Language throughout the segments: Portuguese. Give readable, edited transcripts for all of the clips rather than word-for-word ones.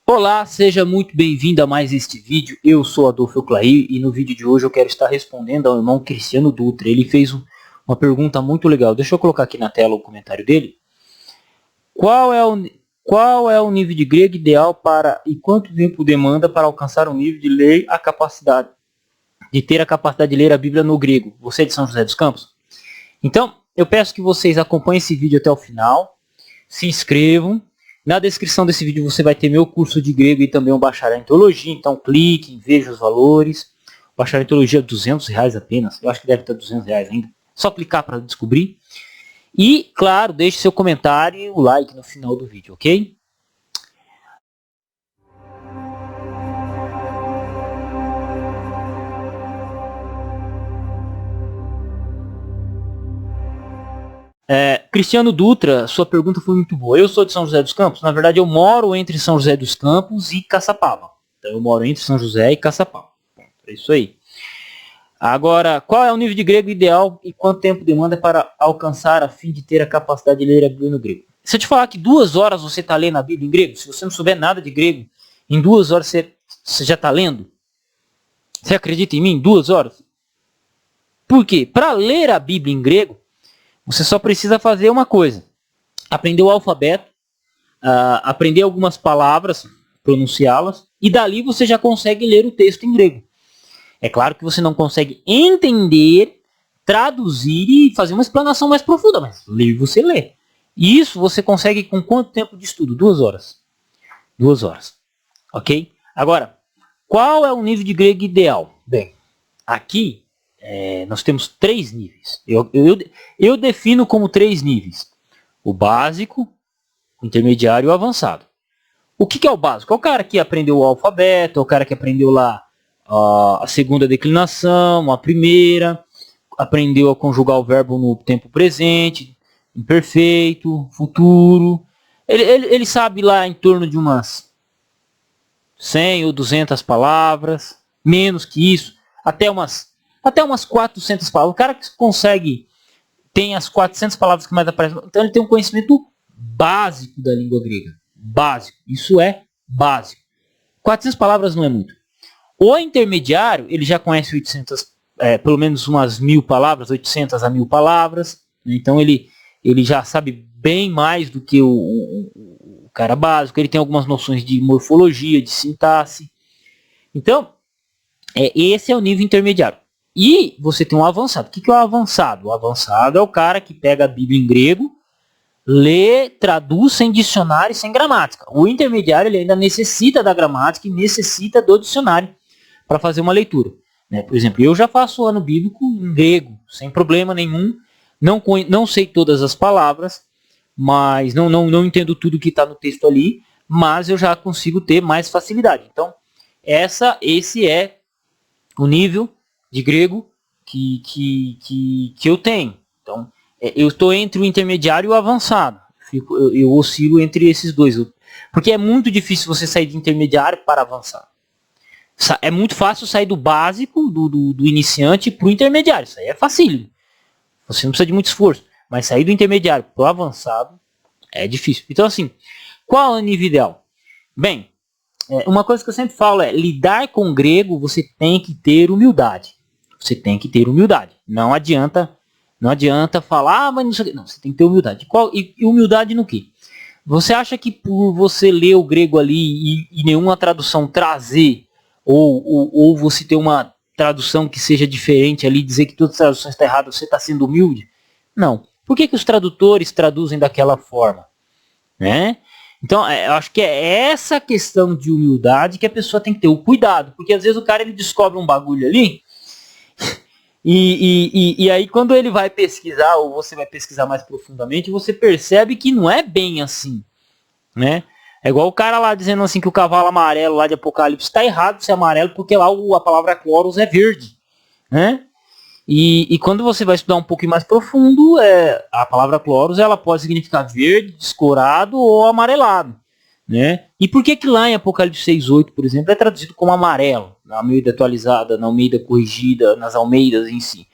Olá, seja muito bem-vindo a mais este vídeo. Eu sou Adolfo Clair e no vídeo de hoje eu quero estar respondendo ao irmão Cristiano Dutra. Ele fez uma pergunta muito legal. Deixa eu colocar aqui na tela o comentário dele. Qual é o nível de grego ideal para e quanto tempo demanda para alcançar o nível de ler a capacidade de ter a capacidade de ler a Bíblia no grego? Você é de São José dos Campos? Então, eu peço que vocês acompanhem esse vídeo até o final, se inscrevam. Na descrição desse vídeo você vai ter meu curso de grego e também um bacharel em teologia, então cliquem, vejam os valores. O bacharel em teologia é R$200 apenas, eu acho que deve estar R$200 ainda. Só clicar para descobrir. E, claro, deixe seu comentário e o like no final do vídeo, ok? Cristiano Dutra, sua pergunta foi muito boa. Eu sou de São José dos Campos. Na verdade, eu moro entre São José dos Campos e Caçapava. Então, eu moro entre São José e Caçapava. É isso aí. Agora, qual é o nível de grego ideal e quanto tempo demanda para alcançar a fim de ter a capacidade de ler a Bíblia no grego? Se eu te falar que 2 horas você está lendo a Bíblia em grego, se você não souber nada de grego, em 2 horas você já está lendo? Você acredita em mim? 2 horas? Por quê? Para ler a Bíblia em grego, você só precisa fazer uma coisa. Aprender o alfabeto, aprender algumas palavras, pronunciá-las, e dali você já consegue ler o texto em grego. É claro que você não consegue entender, traduzir e fazer uma explanação mais profunda, mas ler você lê. E isso você consegue com quanto tempo de estudo? 2 horas. 2 horas. Ok? Agora, qual é o nível de grego ideal? Bem, aqui nós temos 3 níveis. Eu defino como 3 níveis. O básico, o intermediário e o avançado. O que é o básico? É o cara que aprendeu o alfabeto, é o cara que aprendeu lá a segunda declinação, a primeira, aprendeu a conjugar o verbo no tempo presente, imperfeito, futuro. Ele sabe lá em torno de umas 100 ou 200 palavras, menos que isso, até umas 400 palavras. O cara que consegue, tem as 400 palavras que mais aparecem, então ele tem um conhecimento básico da língua grega. Básico, isso é básico. 400 palavras não é muito. O intermediário, ele já conhece 800, pelo menos umas 1000 palavras, 800 a 1000 palavras. Então ele já sabe bem mais do que o cara básico. Ele tem algumas noções de morfologia, de sintaxe. Então, esse é o nível intermediário. E você tem um avançado. O que é o avançado? O avançado é o cara que pega a Bíblia em grego, lê, traduz sem dicionário e sem gramática. O intermediário ele ainda necessita da gramática e necessita do dicionário para fazer uma leitura. Por exemplo, eu já faço o ano bíblico em grego, sem problema nenhum. Não sei todas as palavras, mas não entendo tudo que está no texto ali, mas eu já consigo ter mais facilidade. Então, esse é o nível de grego que eu tenho. Então, eu estou entre o intermediário e o avançado. Eu oscilo entre esses dois. Porque é muito difícil você sair de intermediário para avançado. É muito fácil sair do básico, do iniciante, para o intermediário. Isso aí é facílimo. Você não precisa de muito esforço. Mas sair do intermediário para o avançado é difícil. Então, assim, qual é o nível ideal? Bem, uma coisa que eu sempre falo é, lidar com o grego, você tem que ter humildade. Você tem que ter humildade. Não adianta falar, mas não sei o quê. Não, você tem que ter humildade. E humildade no quê? Você acha que por você ler o grego ali e nenhuma tradução trazer, ou você ter uma tradução que seja diferente ali, dizer que todas as traduções estão erradas, você está sendo humilde? Não. Por que os tradutores traduzem daquela forma? Então, eu acho que é essa questão de humildade que a pessoa tem que ter o cuidado. Porque às vezes o cara ele descobre um bagulho ali, e aí quando ele vai pesquisar, ou você vai pesquisar mais profundamente, você percebe que não é bem assim. É igual o cara lá dizendo assim que o cavalo amarelo lá de Apocalipse está errado ser amarelo, porque lá a palavra chloros é verde. E quando você vai estudar um pouco mais profundo, a palavra chloros ela pode significar verde, descorado ou amarelado. E por que lá em Apocalipse 6:8, por exemplo, é traduzido como amarelo? Na Almeida atualizada, na Almeida corrigida, nas Almeidas em si.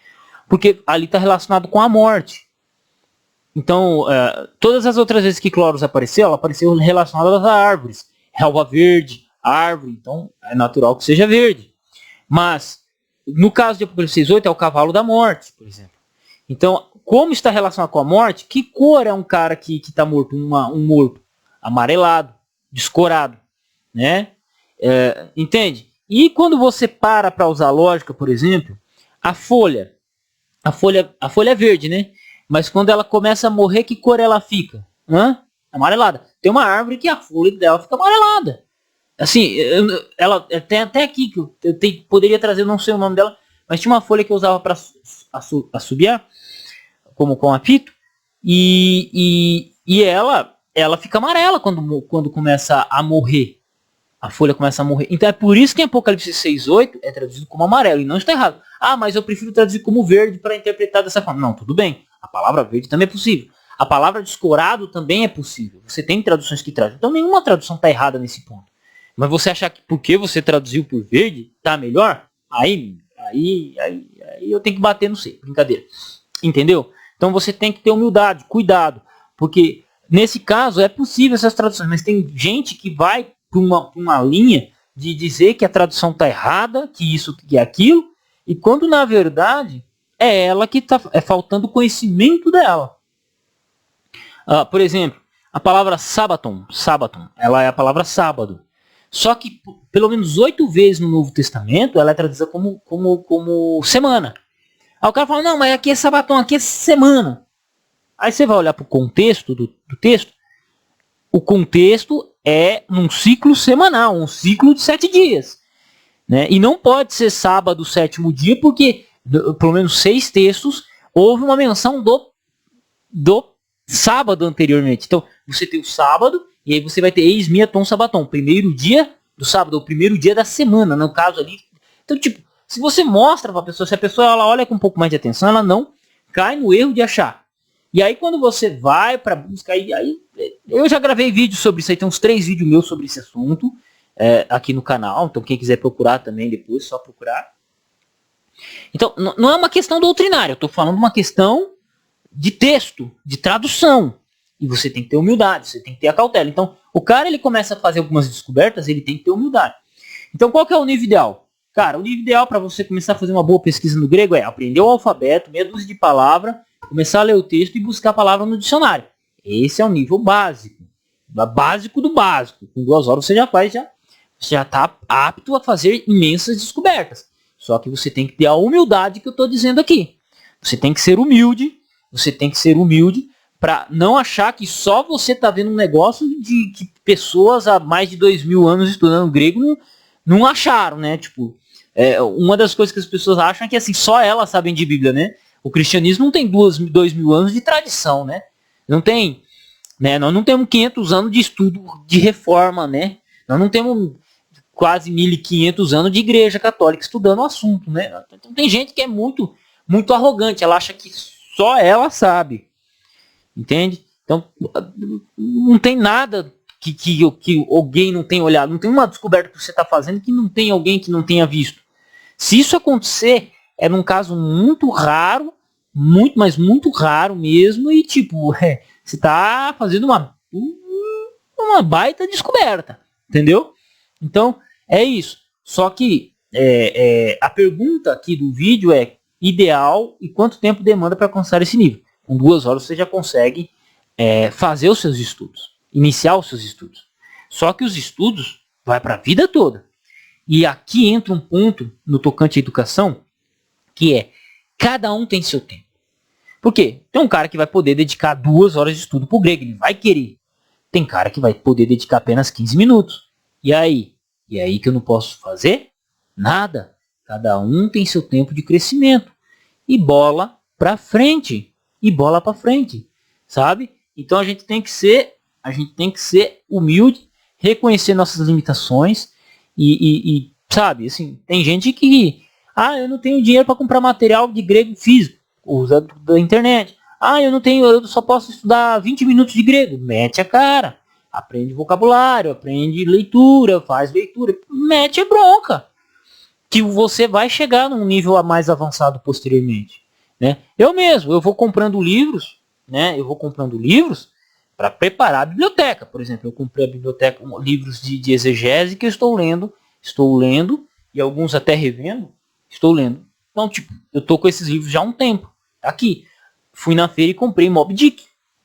Porque ali está relacionado com a morte. Então, todas as outras vezes que chloros apareceu, ela apareceu relacionada às árvores. relva verde, árvore, então é natural que seja verde. Mas, no caso de Apocalipse 6:8, é o cavalo da morte, por exemplo. Então, como está relacionado com a morte, que cor é um cara que está morto? Um morto amarelado, descorado, né? Entende? E quando você para usar lógica, por exemplo, a folha é verde, né? Mas quando ela começa a morrer, que cor ela fica? Amarelada. Tem uma árvore que a folha dela fica amarelada. Assim, ela tem até aqui que eu poderia trazer, não sei o nome dela, mas tinha uma folha que eu usava para assobiar, como com apito, e ela fica amarela quando começa a morrer. A folha começa a morrer. Então é por isso que em Apocalipse 6:8 é traduzido como amarelo, e não está errado. Mas eu prefiro traduzir como verde para interpretar dessa forma. Não, tudo bem. A palavra verde também é possível. A palavra descorado também é possível. Você tem traduções que trazem. Então nenhuma tradução está errada nesse ponto. Mas você achar que porque você traduziu por verde, tá melhor? Aí eu tenho que bater no C. Brincadeira. Entendeu? Então você tem que ter humildade, cuidado. Porque nesse caso é possível essas traduções. Mas tem gente que vai para uma linha de dizer que a tradução tá errada, que isso, que aquilo. E quando na verdade é ela que está faltando conhecimento dela. Por exemplo, a palavra sabaton, ela é a palavra sábado. Só que pelo menos 8 vezes no Novo Testamento ela é traduzida como semana. Aí o cara fala, não, mas aqui é sabaton, aqui é semana. Aí você vai olhar para o contexto do texto. O contexto é num ciclo semanal, um ciclo de 7 dias. Né? E não pode ser sábado, 7º dia, porque pelo menos 6 textos houve uma menção do sábado anteriormente. Então você tem o sábado, e aí você vai ter eis miaton sabaton, primeiro dia do sábado, o primeiro dia da semana, no caso ali. Então, tipo, se você mostra para a pessoa, se a pessoa ela olha com um pouco mais de atenção, ela não cai no erro de achar. E aí quando você vai para buscar, aí eu já gravei vídeos sobre isso aí, tem uns 3 vídeos meus sobre esse assunto aqui no canal, então quem quiser procurar também depois, só procurar. Então, não é uma questão doutrinária, eu estou falando uma questão de texto, de tradução. E você tem que ter humildade, você tem que ter a cautela. Então, o cara ele começa a fazer algumas descobertas, ele tem que ter humildade. Então, qual que é o nível ideal? Cara, o nível ideal para você começar a fazer uma boa pesquisa no grego é aprender o alfabeto, meia dúzia de palavras, começar a ler o texto e buscar a palavra no dicionário. Esse é o nível básico. Básico do básico. Com 2 horas você já está apto a fazer imensas descobertas. Só que você tem que ter a humildade que eu estou dizendo aqui. Você tem que ser humilde. Você tem que ser humilde para não achar que só você está vendo um negócio de que pessoas há mais de 2000 anos estudando grego não acharam, né? Tipo, uma das coisas que as pessoas acham é que assim, só elas sabem de Bíblia, né? O cristianismo não tem 2000 anos de tradição, né? Não tem, né? Nós não temos 500 anos de estudo de reforma, né? Nós não temos quase 1500 anos de igreja católica estudando o assunto, né? Então tem gente que é muito, muito arrogante, ela acha que só ela sabe. Entende? Então, não tem nada que alguém não tenha olhado. Não tem uma descoberta que você está fazendo que não tem alguém que não tenha visto. Se isso acontecer, é num caso muito raro, mas muito raro mesmo. E tipo, você está fazendo uma baita descoberta. Entendeu? Então, é isso. Só que a pergunta aqui do vídeo é ideal e quanto tempo demanda para alcançar esse nível. Com 2 horas você já consegue fazer os seus estudos, iniciar os seus estudos. Só que os estudos vai para a vida toda. E aqui entra um ponto no tocante à educação, que é, cada um tem seu tempo. Por quê? Tem um cara que vai poder dedicar 2 horas de estudo para o grego, ele vai querer. Tem cara que vai poder dedicar apenas 15 minutos. E aí? E aí que eu não posso fazer? Nada. Cada um tem seu tempo de crescimento. E bola para frente. E bola para frente, sabe? Então a gente tem que ser humilde, reconhecer nossas limitações e sabe, assim, tem gente que eu não tenho dinheiro para comprar material de grego físico, usa da internet. Eu só posso estudar 20 minutos de grego, mete a cara, aprende vocabulário, aprende leitura, faz leitura, mete a bronca, que você vai chegar num nível mais avançado posteriormente. Né? Eu vou comprando livros, né? para preparar a biblioteca. Por exemplo, eu comprei a biblioteca, livros de exegese que eu estou lendo, e alguns até revendo, estou lendo. Então, tipo, eu tô com esses livros já há um tempo. Aqui, fui na feira e comprei Moby Dick.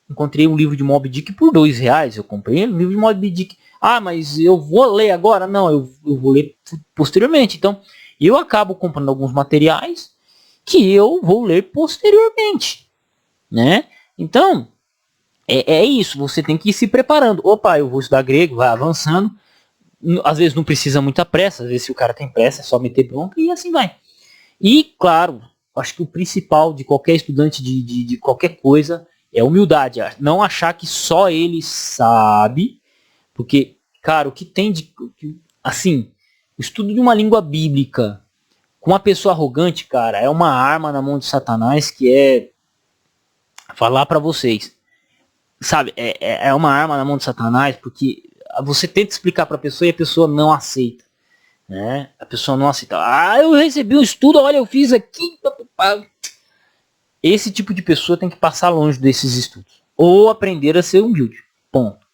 Encontrei um livro de Moby Dick por R$2. Eu comprei um livro de Moby Dick. Ah, mas eu vou ler agora? Não, eu vou ler posteriormente. Então, eu acabo comprando alguns materiais que eu vou ler posteriormente, né? Então, é isso. Você tem que ir se preparando. Opa, eu vou estudar grego, vai avançando. Às vezes não precisa muita pressa. Às vezes se o cara tem pressa, é só meter bronca e assim vai. E, claro, acho que o principal de qualquer estudante de qualquer coisa é humildade. Não achar que só ele sabe. Porque, cara, o que tem de... Assim, o estudo de uma língua bíblica com uma pessoa arrogante, cara, é uma arma na mão de Satanás que é... Falar pra vocês. Sabe, é uma arma na mão de Satanás porque você tenta explicar pra pessoa e a pessoa não aceita. Né? A pessoa não aceita. Ah, eu recebi um estudo, olha, eu fiz aqui. Esse tipo de pessoa tem que passar longe desses estudos. Ou aprender a ser humilde. Ponto.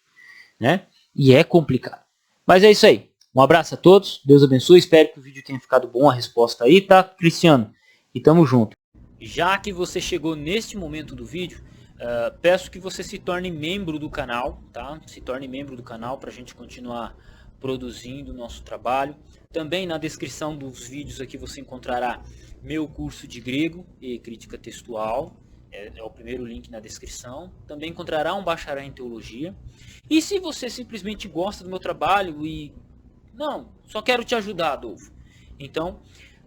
Né? E é complicado. Mas é isso aí. Um abraço a todos. Deus abençoe. Espero que o vídeo tenha ficado bom. A resposta aí, tá, Cristiano? E tamo junto. Já que você chegou neste momento do vídeo, peço que você se torne membro do canal, tá? Se torne membro do canal para a gente continuar produzindo o nosso trabalho. Também na descrição dos vídeos aqui você encontrará meu curso de grego e crítica textual. É o primeiro link na descrição. Também encontrará um bacharel em teologia. E se você simplesmente gosta do meu trabalho e... Não, só quero te ajudar, Adolfo. Então,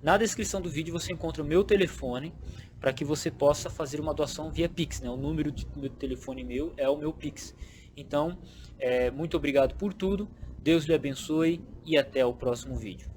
na descrição do vídeo você encontra o meu telefone para que você possa fazer uma doação via Pix, né? O número de telefone meu é o meu Pix. Então, muito obrigado por tudo. Deus lhe abençoe e até o próximo vídeo.